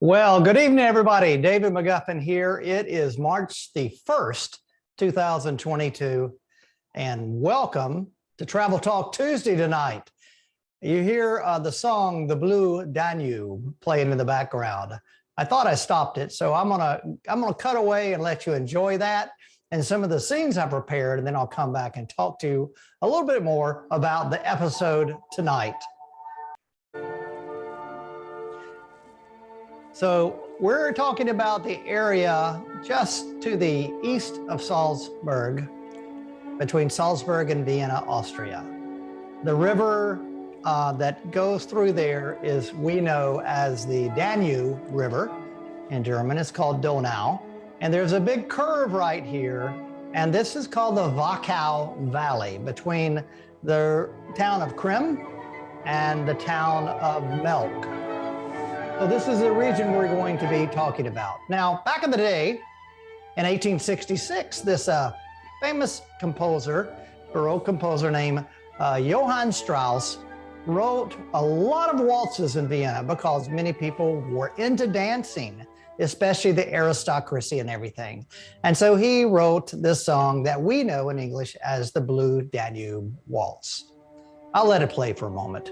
Well, good evening, everybody. David McGuffin here. It is March the 1st, 2022, and welcome to Travel Talk Tuesday tonight. You hear the song, The Blue Danube, playing in the background. I thought I stopped it, so I'm gonna cut away and let you enjoy that and some of the scenes I prepared, and then I'll come back and talk to you a little bit more about the episode tonight. So we're talking about the area just to the east of Salzburg, between Salzburg and Vienna, Austria. The river that goes through there is, we know as the Danube River. In German, it's called Donau. And there's a big curve right here, and this is called the Wachau Valley, between the town of Krem and the town of Melk. So this is the region we're going to be talking about. Now, back in the day, in 1866, this famous composer, Baroque composer named Johann Strauss, wrote a lot of waltzes in Vienna because many people were into dancing, especially the aristocracy and everything. And so he wrote this song that we know in English as the Blue Danube Waltz. I'll let it play for a moment.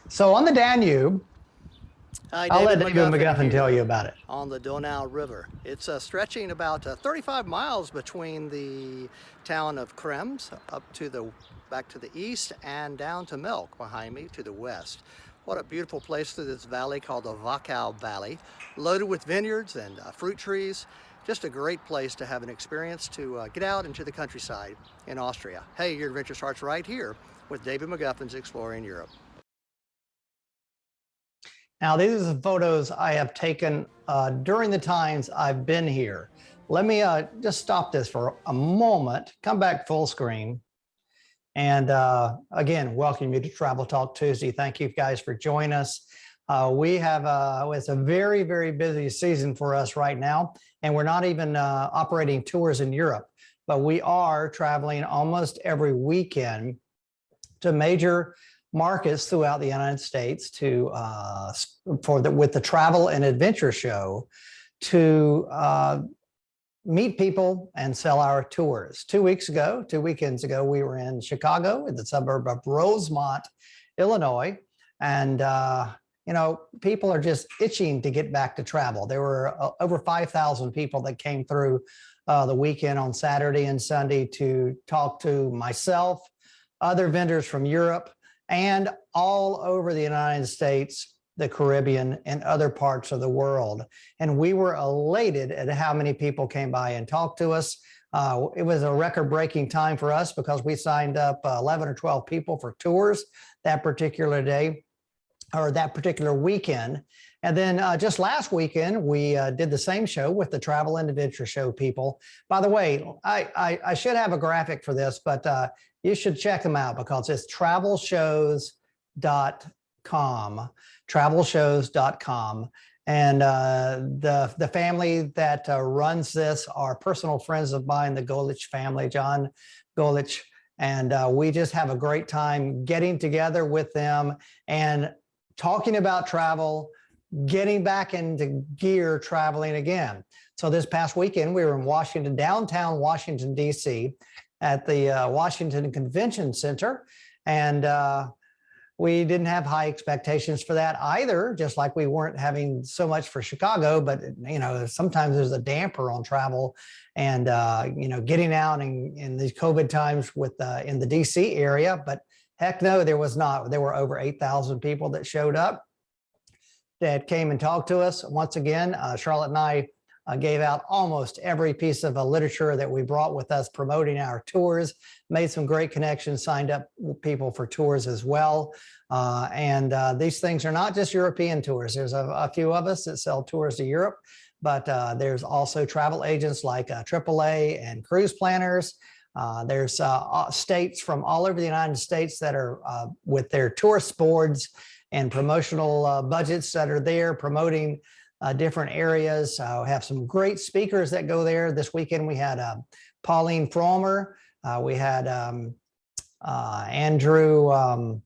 So on the Danube, I'll let David McGuffin tell you about it. On the Donau River. It's stretching about 35 miles between the town of Krems back to the east and down to Melk behind me to the west. What a beautiful place through this valley called the Wachau Valley, loaded with vineyards and fruit trees. Just a great place to have an experience to get out into the countryside in Austria. Hey, your adventure starts right here with David McGuffin's Exploring Europe. Now, these are the photos I have taken during the times I've been here. Let me just stop this for a moment, come back full screen. And again, welcome you to Travel Talk Tuesday. Thank you guys for joining us. We have, it's a very, very busy season for us right now. And we're not even operating tours in Europe, but we are traveling almost every weekend to major markets throughout the United States to with the Travel and Adventure Show to meet people and sell our tours. 2 weekends ago, we were in Chicago, in the suburb of Rosemont, Illinois, and you know, people are just itching to get back to travel. There were over 5,000 people that came through the weekend on Saturday and Sunday to talk to myself, other vendors from Europe, and all over the United States, the Caribbean, and other parts of the world. And we were elated at how many people came by and talked to us. It was a record-breaking time for us because we signed up 11 or 12 people for tours that particular day, or that particular weekend. And then just last weekend, we did the same show with the Travel and Adventure Show people. By the way, I should have a graphic for this, but you should check them out because it's travelshows.com, travelshows.com. And the family that runs this are personal friends of mine, the Golich family, John Golich. And we just have a great time getting together with them and talking about travel, getting back into gear, traveling again. So this past weekend, we were in Washington, downtown Washington, D.C., at the Washington Convention Center. And we didn't have high expectations for that either, just like we weren't having so much for Chicago. But, you know, sometimes there's a damper on travel and, you know, getting out in these COVID times with in the DC area. But heck no, there was not. There were over 8,000 people that showed up that came and talked to us. Once again, Charlotte and I gave out almost every piece of literature that we brought with us promoting our tours, made some great connections, signed up people for tours as well. And these things are not just European tours. There's a few of us that sell tours to Europe, but there's also travel agents like AAA and cruise planners. There's states from all over the United States that are with their tourist boards and promotional budgets that are there promoting different areas. We have some great speakers that go there. This weekend we had Pauline Frommer. We had Andrew,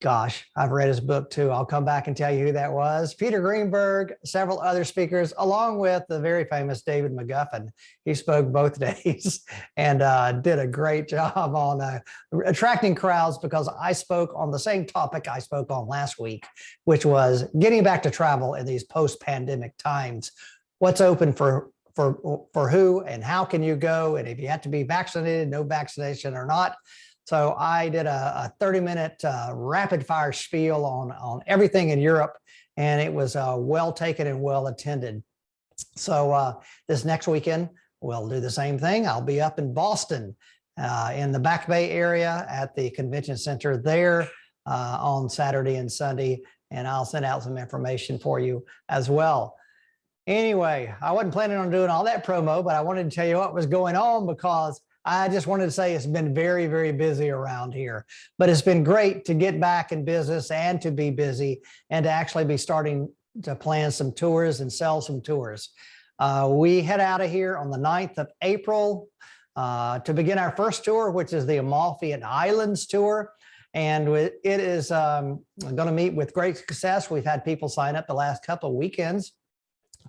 gosh, I've read his book too. I'll come back and tell you who that was. Peter Greenberg, several other speakers, along with the very famous David McGuffin. He spoke both days and did a great job on attracting crowds, because I spoke on the same topic I spoke on last week, which was getting back to travel in these post-pandemic times. What's open for who, and how can you go? And if you have to be vaccinated, no vaccination or not. So I did a 30-minute rapid fire spiel on everything in Europe, and it was well taken and well attended. So this next weekend, we'll do the same thing. I'll be up in Boston in the Back Bay area at the convention center there on Saturday and Sunday, and I'll send out some information for you as well. Anyway, I wasn't planning on doing all that promo, but I wanted to tell you what was going on, because I just wanted to say it's been very, very busy around here, but it's been great to get back in business and to be busy and to actually be starting to plan some tours and sell some tours. We head out of here on the 9th of April to begin our first tour, which is the Amalfi Islands tour. And it is going to meet with great success. We've had people sign up the last couple of weekends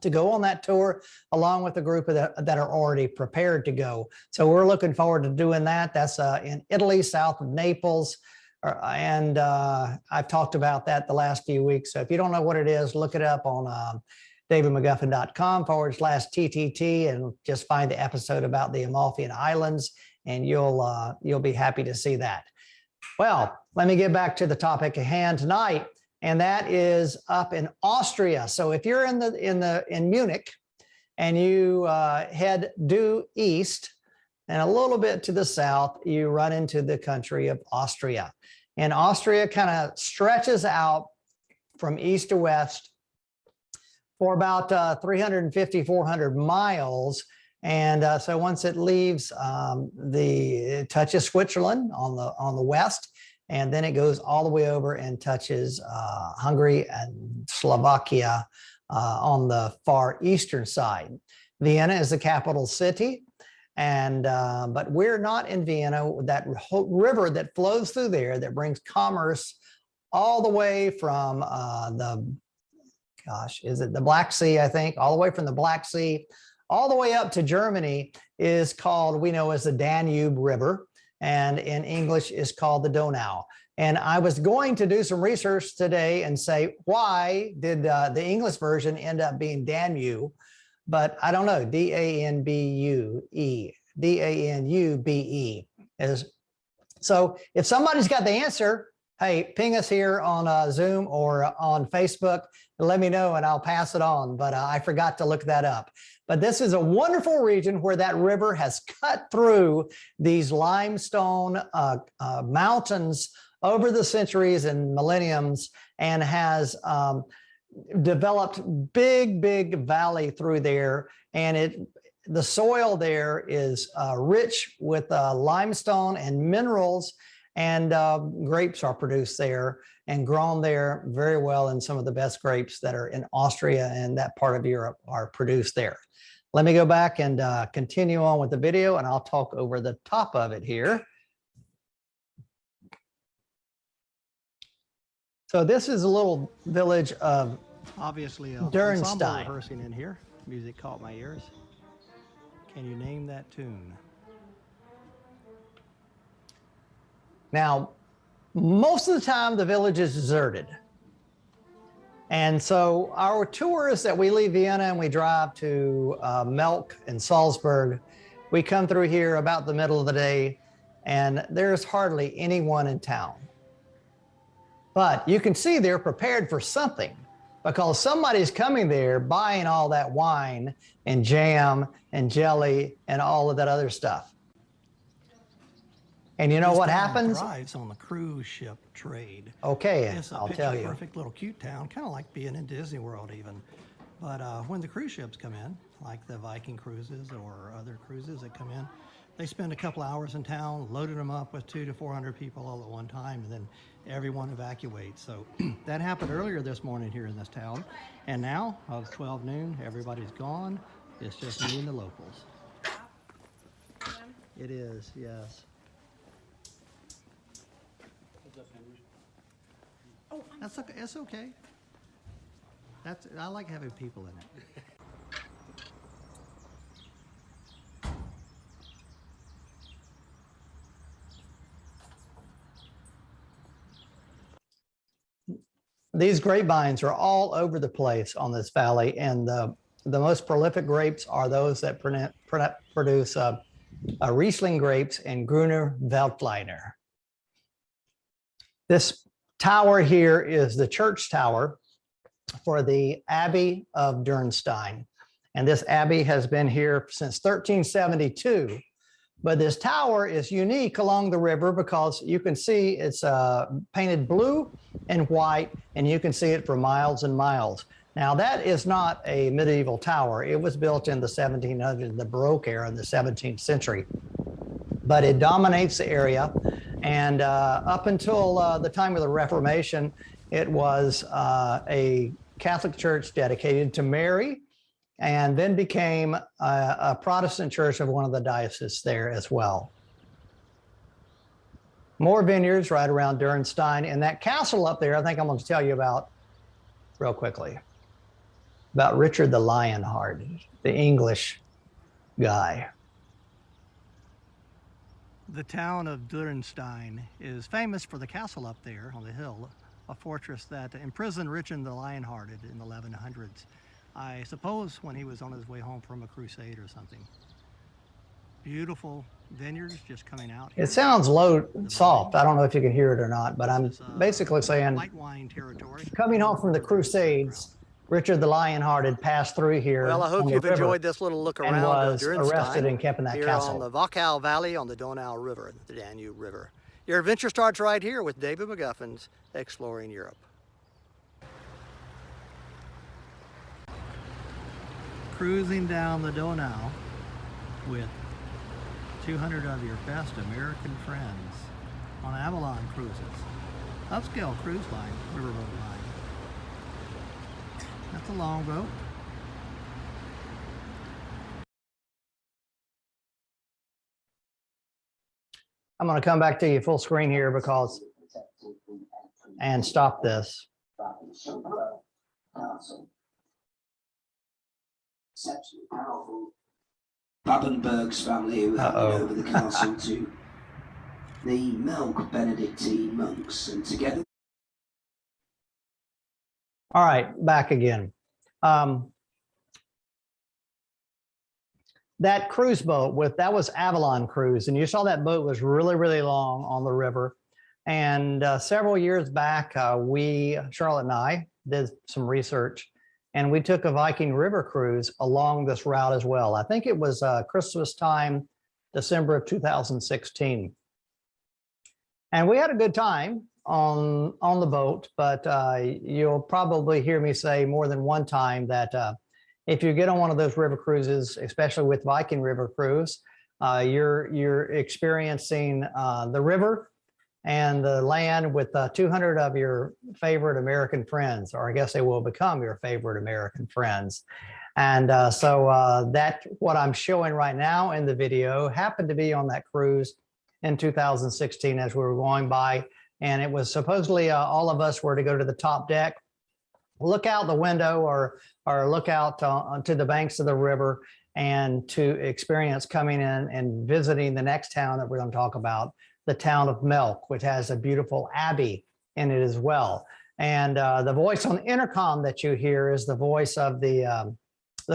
to go on that tour, along with a group that are already prepared to go. So we're looking forward to doing that. That's in Italy, south of Naples. And I've talked about that the last few weeks. So if you don't know what it is, look it up on davidmcguffin.com/TTT and just find the episode about the Amalfi Islands, and you'll be happy to see that. Well, let me get back to the topic at hand tonight, and that is up in Austria. So if you're in Munich and you head due east and a little bit to the south, you run into the country of Austria. And Austria kind of stretches out from east to west for about 350, 400 miles. And so once it leaves, it touches Switzerland on the west, and then it goes all the way over and touches Hungary and Slovakia on the far eastern side. Vienna is the capital city, and but we're not in Vienna. That whole river that flows through there that brings commerce all the way from is it the Black Sea, I think, all the way from the Black Sea all the way up to Germany is called, we know as the Danube River, and in English is called the Donau. And I was going to do some research today and say, why did the English version end up being Danube? But I don't know, D-A-N-B-U-E, D-A-N-U-B-E. So if somebody's got the answer, hey, ping us here on Zoom or on Facebook, and let me know and I'll pass it on. But I forgot to look that up. But this is a wonderful region where that river has cut through these limestone mountains over the centuries and millenniums, and has developed big valley through there. And the soil there is rich with limestone and minerals, and grapes are produced there and grown there very well. And some of the best grapes that are in Austria and that part of Europe are produced there. Let me go back and continue on with the video, and I'll talk over the top of it here. So this is a little village of obviously Dürnstein. Rehearsing in here. Music caught my ears. Can you name that tune? Now, most of the time the village is deserted. And so our tours that we leave Vienna and we drive to Melk and Salzburg, we come through here about the middle of the day and there's hardly anyone in town. But you can see they're prepared for something because somebody's coming there buying all that wine and jam and jelly and all of that other stuff. And you know what happens? Thrives on the cruise ship trade. Okay, It's a I'll tell you. perfect little cute town, kind of like being in Disney World even. But when the cruise ships come in, like the Viking cruises or other cruises that come in, they spend a couple hours in town, loading them up with 200 to 400 people all at one time, and then everyone evacuates. So that happened earlier this morning here in this town. And now, it's 12 noon, everybody's gone. It's just me and the locals. It is, yes. That's okay. It's okay. I like having people in it. These grapevines are all over the place on this valley, and the most prolific grapes are those that produce Riesling grapes and Gruner Veltliner. This tower here is the church tower for the Abbey of Dürnstein. And this abbey has been here since 1372. But this tower is unique along the river because you can see it's painted blue and white, and you can see it for miles and miles. Now, that is not a medieval tower. It was built in the 1700s, the Baroque era in the 17th century. But it dominates the area. And up until the time of the Reformation, it was a Catholic church dedicated to Mary, and then became a Protestant church of one of the dioceses there as well. More vineyards right around Dürnstein, and that castle up there, I think I'm going to tell you about real quickly, about Richard the Lionhearted, the English guy. The town of Dürnstein is famous for the castle up there on the hill, a fortress that imprisoned Richard the Lionhearted in the 1100s. I suppose when he was on his way home from a crusade or something. Beautiful vineyards just coming out here. It sounds low, soft. I don't know if you can hear it or not, but I'm basically saying, white wine territory. Coming home from the crusades, Richard the Lionhearted passed through here. Well, I hope you've enjoyed this little look around and was Dürnstein, arrested and kept in that here castle. on the Wachau Valley on the Donau River, the Danube River. Your adventure starts right here with David McGuffin's Exploring Europe. Cruising down the Donau with 200 of your best American friends on Avalon cruises. Upscale cruise line, riverboat line. That's a long boat. I'm going to come back to you full screen here because, and stop this. Exceptionally powerful. Babenberg's family who handed over the castle to the Melk Benedictine monks, and together. All right, back again. That cruise boat that was Avalon Cruise, and you saw that boat was really, really long on the river. And several years back, Charlotte and I, did some research, and we took a Viking river cruise along this route as well. I think it was Christmas time, December of 2016. And we had a good time on the boat, but you'll probably hear me say more than one time that if you get on one of those river cruises, especially with Viking river cruise, you're experiencing the river and the land with 200 of your favorite American friends, or I guess they will become your favorite American friends. And so that what I'm showing right now in the video happened to be on that cruise in 2016 as we were going by. And it was supposedly all of us were to go to the top deck, look out the window or look out onto the banks of the river, and to experience coming in and visiting the next town that we're going to talk about, the town of Melk, which has a beautiful abbey in it as well. And the voice on the intercom that you hear is the voice of the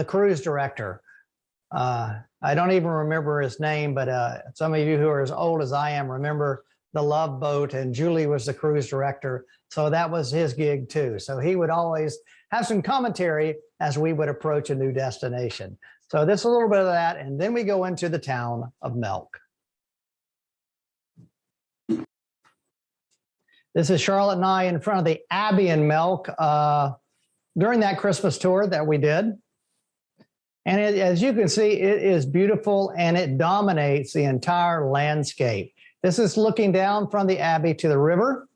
cruise director. I don't even remember his name, but some of you who are as old as I am remember the Love Boat, and Julie was the cruise director. So that was his gig too. So he would always have some commentary as we would approach a new destination. So this is a little bit of that, and then we go into the town of Melk. This is Charlotte and I in front of the Abbey in Melk during that Christmas tour that we did. And as you can see, it is beautiful and it dominates the entire landscape. This is looking down from the Abbey to the river,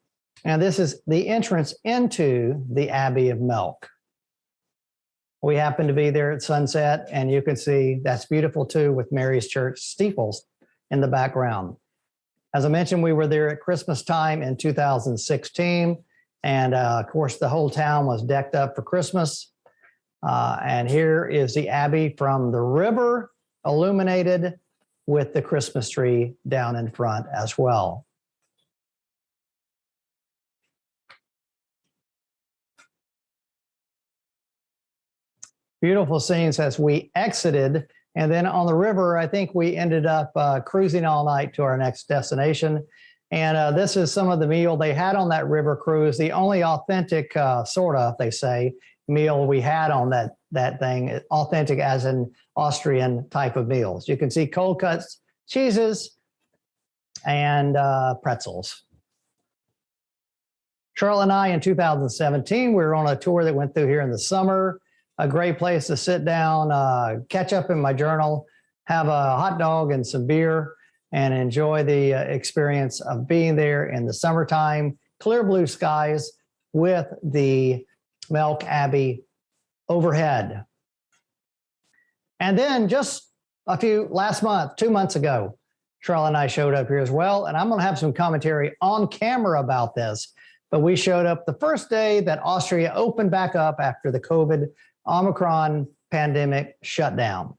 and this is the entrance into the Abbey of Melk. We happen to be there at sunset, and you can see that's beautiful too with Mary's Church steeples in the background. As I mentioned, we were there at Christmas time in 2016, and of course the whole town was decked up for Christmas. And here is the Abbey from the river, illuminated with the Christmas tree down in front as well. Beautiful scenes as we exited. And then on the river, I think we ended up cruising all night to our next destination. And this is some of the meal they had on that river cruise. The only authentic, sort of, they say, meal we had on that thing, authentic as in Austrian type of meals. You can see cold cuts, cheeses, and pretzels. Charlotte and I in 2017, we were on a tour that went through here in the summer. A great place to sit down, catch up in my journal, have a hot dog and some beer, and enjoy the experience of being there in the summertime, clear blue skies with the Melk Abbey overhead. And then just last month, 2 months ago, Charlotte and I showed up here as well, and I'm going to have some commentary on camera about this. But we showed up the first day that Austria opened back up after the COVID Omicron pandemic shutdown.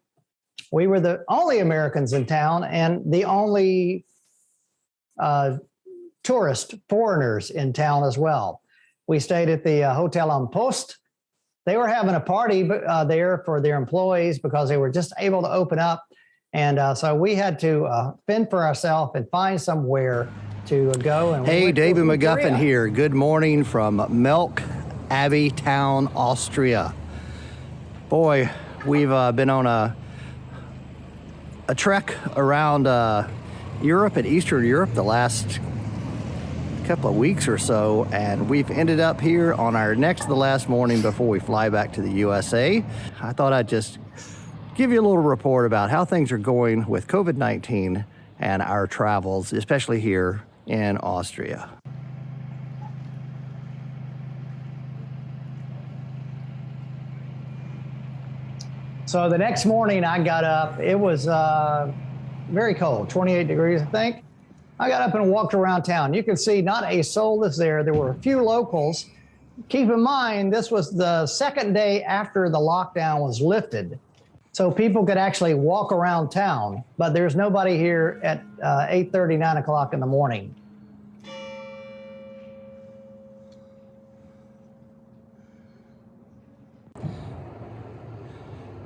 We were the only Americans in town and the only foreigners in town as well. We stayed at the Hotel on Post. They were having a party there for their employees because they were just able to open up. And so we had to fend for ourselves and find somewhere to go. And hey, David McGuffin here. Good morning from Melk Abbey Town, Austria. Boy, we've been on a trek around Europe and Eastern Europe the last couple of weeks or so, and we've ended up here on our next to the last morning before we fly back to the USA. I thought I'd just give you a little report about how things are going with COVID-19 and our travels, especially here in Austria. So the next morning I got up, it was very cold, 28 degrees, I think. I got up and walked around town. You can see not a soul is there. There were a few locals. Keep in mind, this was the second day after the lockdown was lifted. So people could actually walk around town, but there's nobody here at 8:30, 9 o'clock in the morning.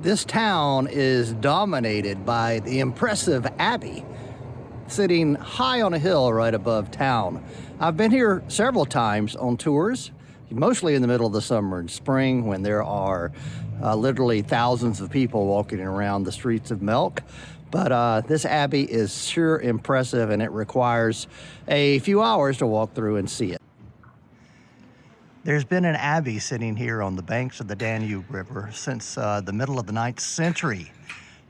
This town is dominated by the impressive Abbey, sitting high on a hill right above town. I've been here several times on tours, mostly in the middle of the summer and spring when there are literally thousands of people walking around the streets of Melk. But this Abbey is sure impressive, and it requires a few hours to walk through and see it. There's been an abbey sitting here on the banks of the Danube River since the middle of the 9th century.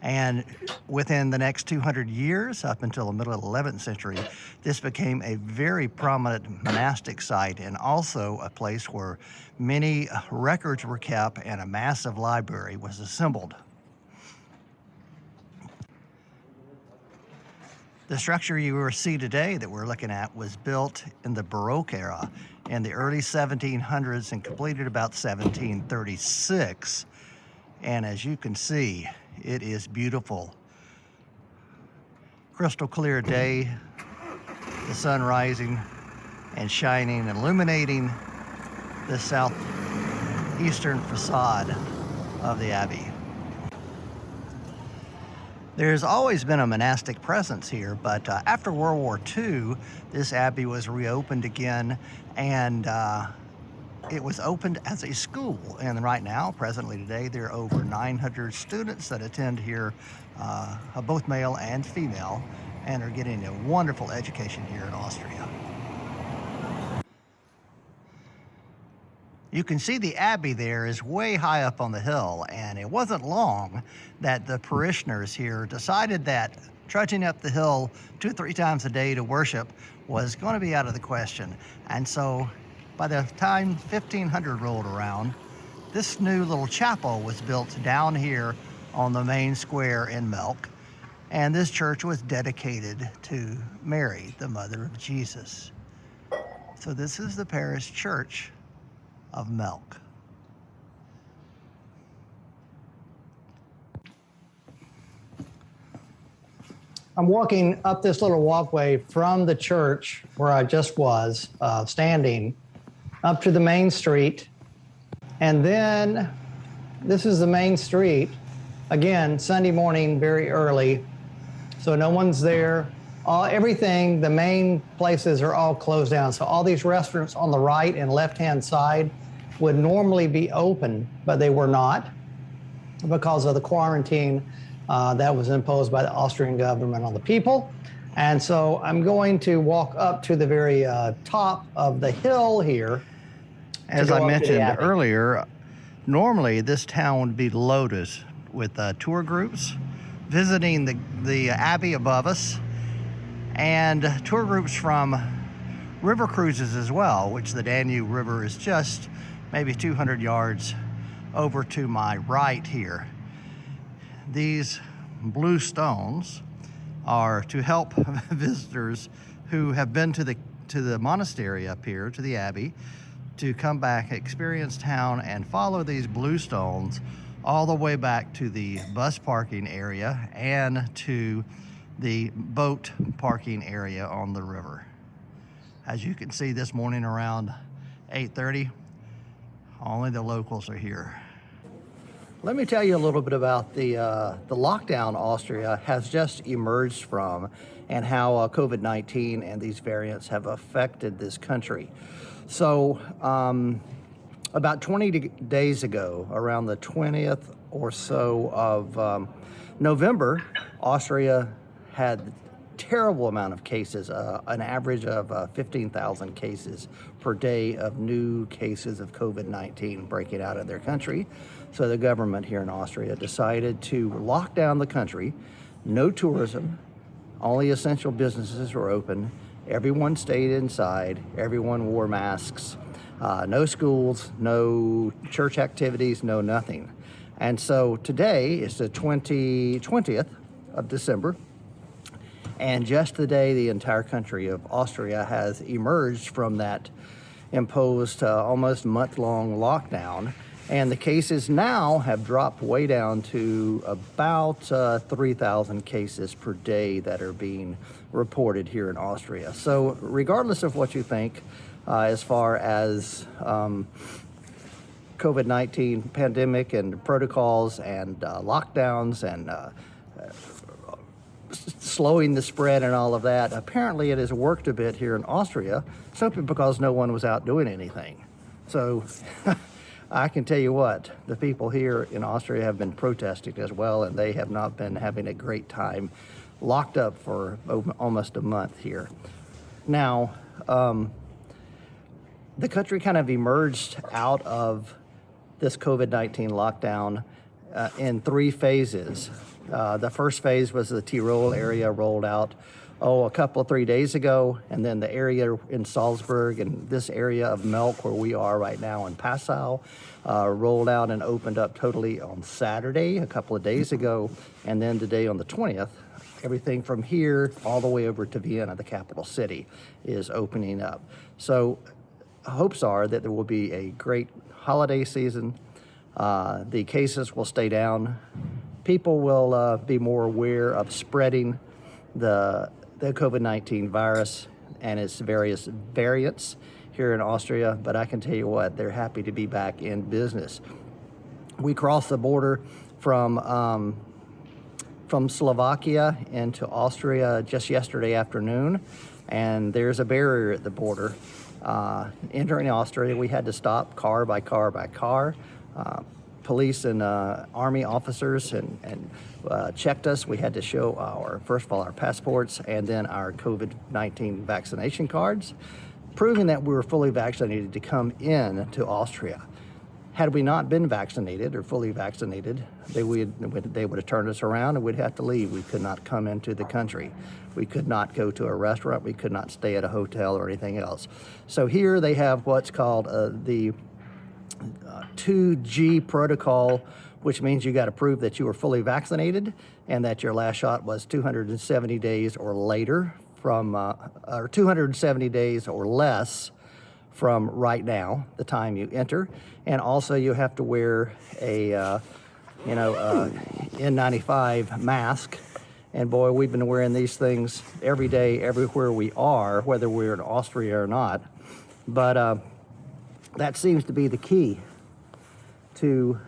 And within the next 200 years, up until the middle of the 11th century, this became a very prominent monastic site and also a place where many records were kept and a massive library was assembled. The structure you will see today that we're looking at was built in the Baroque era in the early 1700s and completed about 1736. And as you can see, it is beautiful. Crystal clear day, the sun rising and shining and illuminating the southeastern facade of the abbey. There's always been a monastic presence here, but after World War II, this abbey was reopened again, and it was opened as a school. And right now, presently today, there are over 900 students that attend here, both male and female, and are getting a wonderful education here in Austria. You can see the abbey there is way high up on the hill, and it wasn't long that the parishioners here decided that trudging up the hill 2 or 3 times a day to worship was going to be out of the question. And so by the time 1500 rolled around, this new little chapel was built down here on the main square in Melk, and this church was dedicated to Mary, the mother of Jesus. So this is the parish church of Melk. I'm walking up this little walkway from the church where I just was standing up to the main street. And then this is the main street. Again, Sunday morning, very early. So no one's there. Everything, the main places are all closed down. So all these restaurants on the right and left-hand side would normally be open, but they were not because of the quarantine that was imposed by the Austrian government on the people. And so I'm going to walk up to the very top of the hill here. As I mentioned earlier, normally this town would be loaded with tour groups visiting the abbey above us, and tour groups from river cruises as well, which the Danube River is just maybe 200 yards over to my right here. These blue stones are to help visitors who have been to the monastery up here, to the abbey, to come back, experience town, and follow these blue stones all the way back to the bus parking area and to the boat parking area on the river. As you can see this morning around 8:30, only the locals are here. Let me tell you a little bit about the lockdown Austria has just emerged from, and how COVID-19 and these variants have affected this country. So about 20 days ago, around the 20th or so of November, Austria had terrible amount of cases, an average of 15,000 cases per day of new cases of COVID-19 breaking out in their country. So the government here in Austria decided to lock down the country. No tourism, only essential businesses were open. Everyone stayed inside, everyone wore masks, no schools, no church activities, no nothing. And so today is the 20th of December, and just today the entire country of Austria has emerged from that imposed almost month-long lockdown, and the cases now have dropped way down to about 3,000 cases per day that are being reported here in Austria. So regardless of what you think as far as COVID-19 pandemic and protocols and lockdowns and slowing the spread and all of that, apparently it has worked a bit here in Austria, simply because no one was out doing anything. So I can tell you what, the people here in Austria have been protesting as well, and they have not been having a great time, locked up for almost a month here. Now, the country kind of emerged out of this COVID-19 lockdown in 3 phases. The first phase was the Tyrol area rolled out, a couple of 3 days ago, and then the area in Salzburg and this area of Melk, where we are right now in Passau, rolled out and opened up totally on Saturday, a couple of days ago, and then today on the 20th, everything from here all the way over to Vienna, the capital city, is opening up. So hopes are that there will be a great holiday season. The cases will stay down. People will be more aware of spreading the COVID-19 virus. and its various variants here in Austria, but I can tell you what, they're happy to be back in business. We crossed the border from Slovakia into Austria just yesterday afternoon, and there's a barrier at the border. Entering Austria, we had to stop car by car by car. Police and army officers and checked us. We had to show first of all, our passports and then our COVID-19 vaccination cards, proving that we were fully vaccinated to come in to Austria. Had we not been vaccinated or fully vaccinated, they would have turned us around and we'd have to leave. We could not come into the country. We could not go to a restaurant. We could not stay at a hotel or anything else. So here they have what's called the 2G protocol, which means you got to prove that you were fully vaccinated and that your last shot was 270 days or later from, or 270 days or less from right now, the time you enter. And also you have to wear a, N95 mask. And boy, we've been wearing these things every day, everywhere we are, whether we're in Austria or not. But that seems to be the key to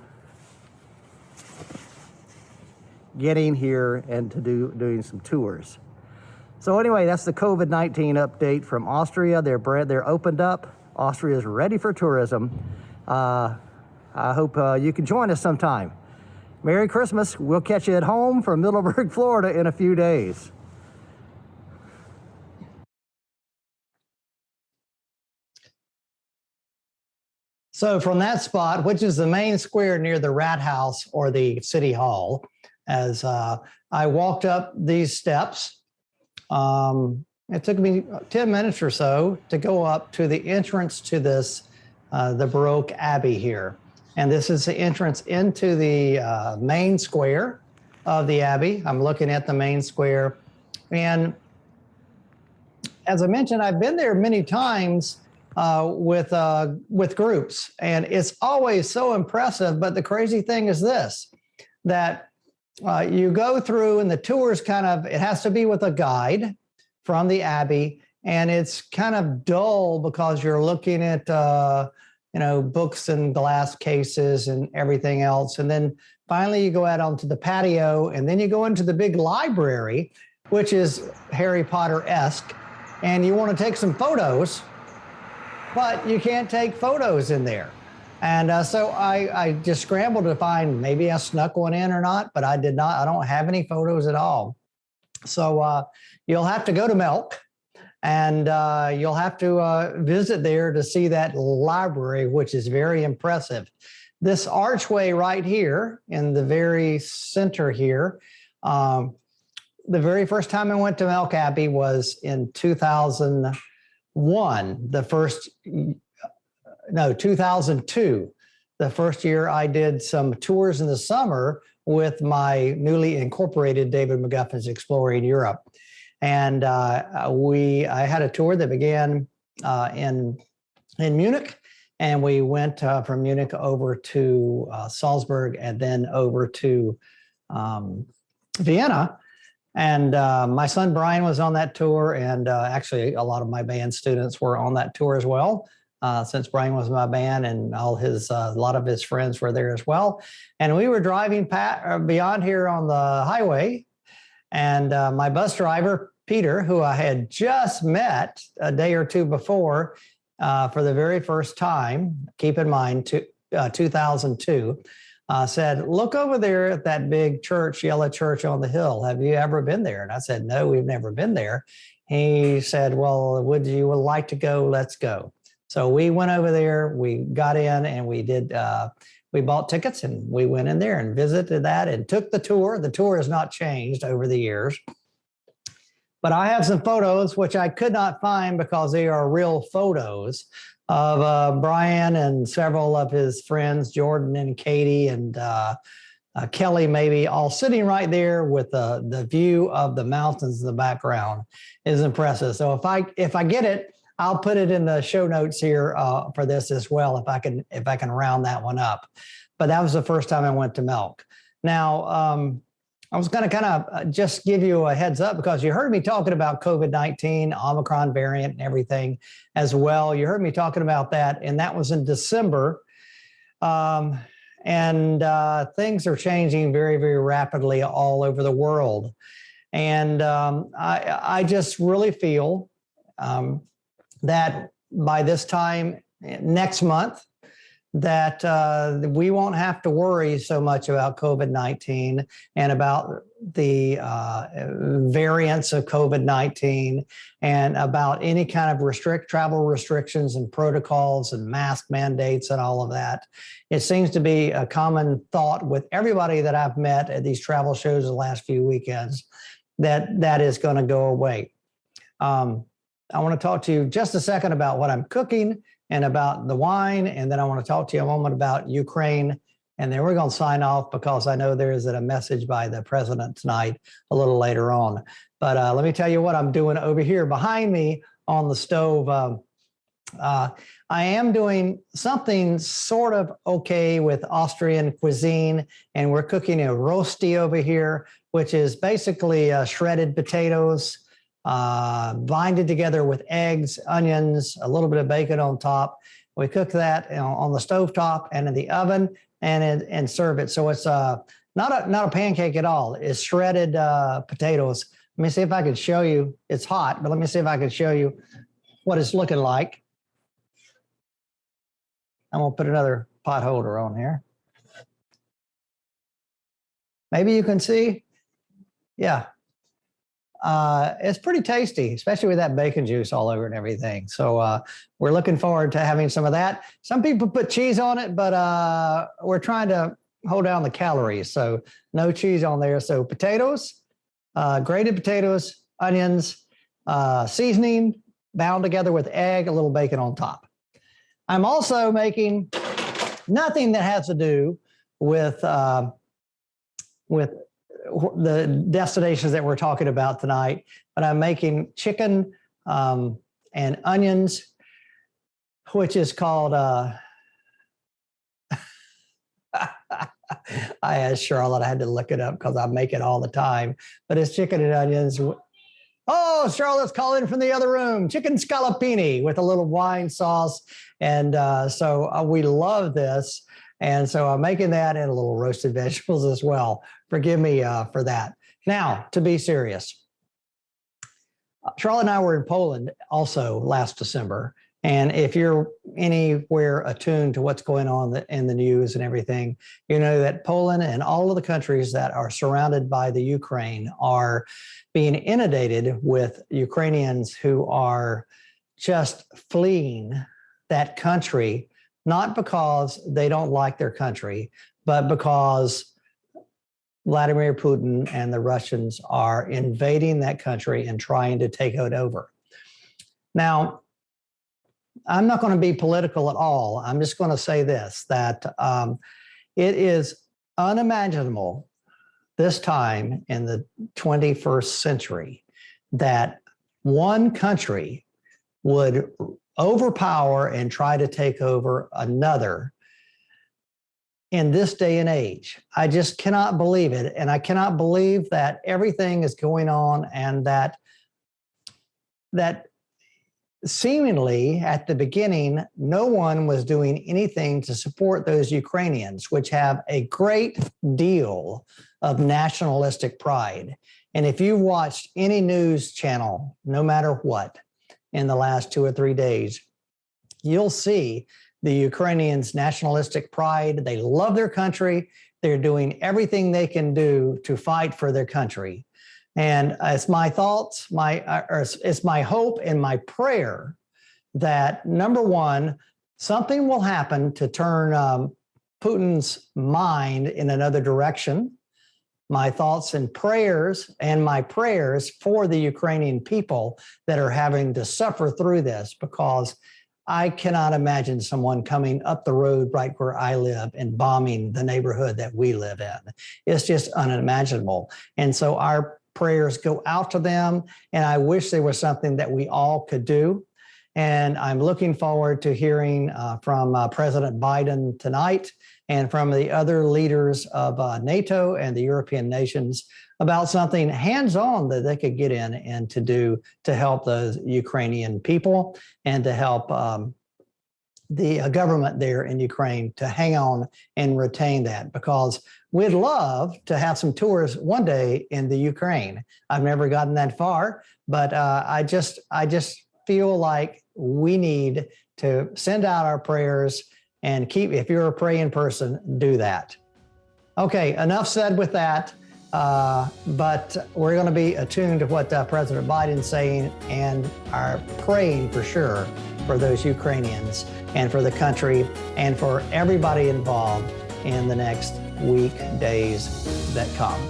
getting here and to doing some tours. So anyway, that's the COVID-19 update from Austria. They're opened up. Austria is ready for tourism. I hope you can join us sometime. Merry Christmas. We'll catch you at home from Middleburg, Florida in a few days. So from that spot, which is the main square near the Rat House or the City Hall, as I walked up these steps, it took me 10 minutes or so to go up to the entrance to this, the Baroque Abbey here. And this is the entrance into the main square of the Abbey. I'm looking at the main square. And as I mentioned, I've been there many times with groups, and it's always so impressive. But the crazy thing is this, that you go through and the tour's it has to be with a guide from the Abbey, and it's kind of dull because you're looking at, books and glass cases and everything else. And then finally you go out onto the patio, and then you go into the big library, which is Harry Potter-esque, and you want to take some photos, but you can't take photos in there. And so I just scrambled to find, maybe I snuck one in or not, but I did not. I don't have any photos at all. So you'll have to go to Melk, and you'll have to visit there to see that library, which is very impressive. This archway right here in the very center here, the very first time I went to Melk Abbey was in 2001, 2002. The first year I did some tours in the summer with my newly incorporated David McGuffin's Exploring Europe. And I had a tour that began in Munich, and we went from Munich over to Salzburg and then over to Vienna. And my son Brian was on that tour, and actually a lot of my band students were on that tour as well, since Brian was in my band, and a lot of his friends were there as well. And we were driving beyond here on the highway, and my bus driver, Peter, who I had just met a day or two before for the very first time, keep in mind, 2002, said, "Look over there at that big church, yellow church on the hill. Have you ever been there?" And I said, "No, we've never been there." He said, "Well, would you like to go? Let's go." So we went over there, we got in, and we bought tickets, and we went in there and visited that and took the tour. The tour has not changed over the years. But I have some photos, which I could not find because they are real photos, of Brian and several of his friends, Jordan and Katie and Kelly, maybe, all sitting right there with the view of the mountains in the background. Is impressive. So if I get it, I'll put it in the show notes here for this as well, if I can round that one up. But that was the first time I went to Melk. Now, I was going to kind of just give you a heads up because you heard me talking about COVID-19, Omicron variant and everything as well. You heard me talking about that, and that was in December. And things are changing very, very rapidly all over the world. And I just really feel that by this time next month, that we won't have to worry so much about COVID-19 and about the variants of COVID-19 and about any kind of travel restrictions and protocols and mask mandates and all of that. It seems to be a common thought with everybody that I've met at these travel shows the last few weekends that that is going to go away. I want to talk to you just a second about what I'm cooking and about the wine, and then I want to talk to you a moment about Ukraine, and then we're going to sign off because I know there is a message by the president tonight a little later on. But let me tell you what I'm doing over here behind me on the stove. I am doing something sort of okay with Austrian cuisine, and we're cooking a Rösti over here, which is basically shredded potatoes, binded together with eggs, onions, a little bit of bacon on top. We cook that on the stovetop and in the oven and serve it. So it's not a pancake at all. It's shredded potatoes. Let me see if I can show you. It's hot, but let me see if I can show you what it's looking like. I'm gonna put another pot holder on here. Maybe you can see. Yeah. It's pretty tasty, especially with that bacon juice all over and everything. So we're looking forward to having some of that. Some people put cheese on it, but we're trying to hold down the calories. So no cheese on there. So potatoes, grated potatoes, onions, seasoning, bound together with egg, a little bacon on top. I'm also making nothing that has to do with the destinations that we're talking about tonight, but I'm making chicken and onions, which is called, I asked Charlotte, I had to look it up because I make it all the time, but it's chicken and onions. Oh, Charlotte's calling from the other room. Chicken scaloppini with a little wine sauce. And so we love this. And so I'm making that and a little roasted vegetables as well. Forgive me for that. Now, to be serious, Charlotte and I were in Poland also last December. And if you're anywhere attuned to what's going on in the news and everything, you know that Poland and all of the countries that are surrounded by the Ukraine are being inundated with Ukrainians who are just fleeing that country, not because they don't like their country, but because Vladimir Putin and the Russians are invading that country and trying to take it over. Now, I'm not going to be political at all. I'm just going to say this, that it is unimaginable this time in the 21st century that one country would overpower and try to take over another in this day and age. I just cannot believe it. And I cannot believe that everything is going on and that seemingly at the beginning, no one was doing anything to support those Ukrainians, which have a great deal of nationalistic pride. And if you watched any news channel, no matter what, in the last 2 or 3 days, you'll see the Ukrainians' nationalistic pride. They love their country. They're doing everything they can do to fight for their country. And it's my thoughts, it's my hope and my prayer that, number one, something will happen to turn Putin's mind in another direction. My thoughts and prayers and my prayers for the Ukrainian people that are having to suffer through this, because I cannot imagine someone coming up the road right where I live and bombing the neighborhood that we live in. It's just unimaginable. And so our prayers go out to them. And I wish there was something that we all could do. And I'm looking forward to hearing from President Biden tonight and from the other leaders of NATO and the European nations about something hands-on that they could get in and to do to help those Ukrainian people and to help the government there in Ukraine to hang on and retain that, because we'd love to have some tours one day in the Ukraine. I've never gotten that far, but I just feel like we need to send out our prayers and keep, if you're a praying person, do that. Okay, enough said with that. But we're going to be attuned to what President Biden's saying and are praying for sure for those Ukrainians and for the country and for everybody involved in the next week, days that come.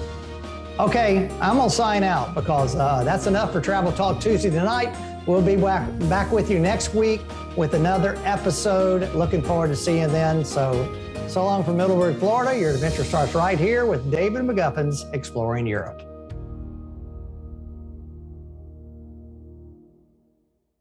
Okay, I'm going to sign out because that's enough for Travel Talk Tuesday tonight. We'll be back with you next week with another episode. Looking forward to seeing you then. So long from Middleburg, Florida. Your adventure starts right here with David McGuffin's Exploring Europe.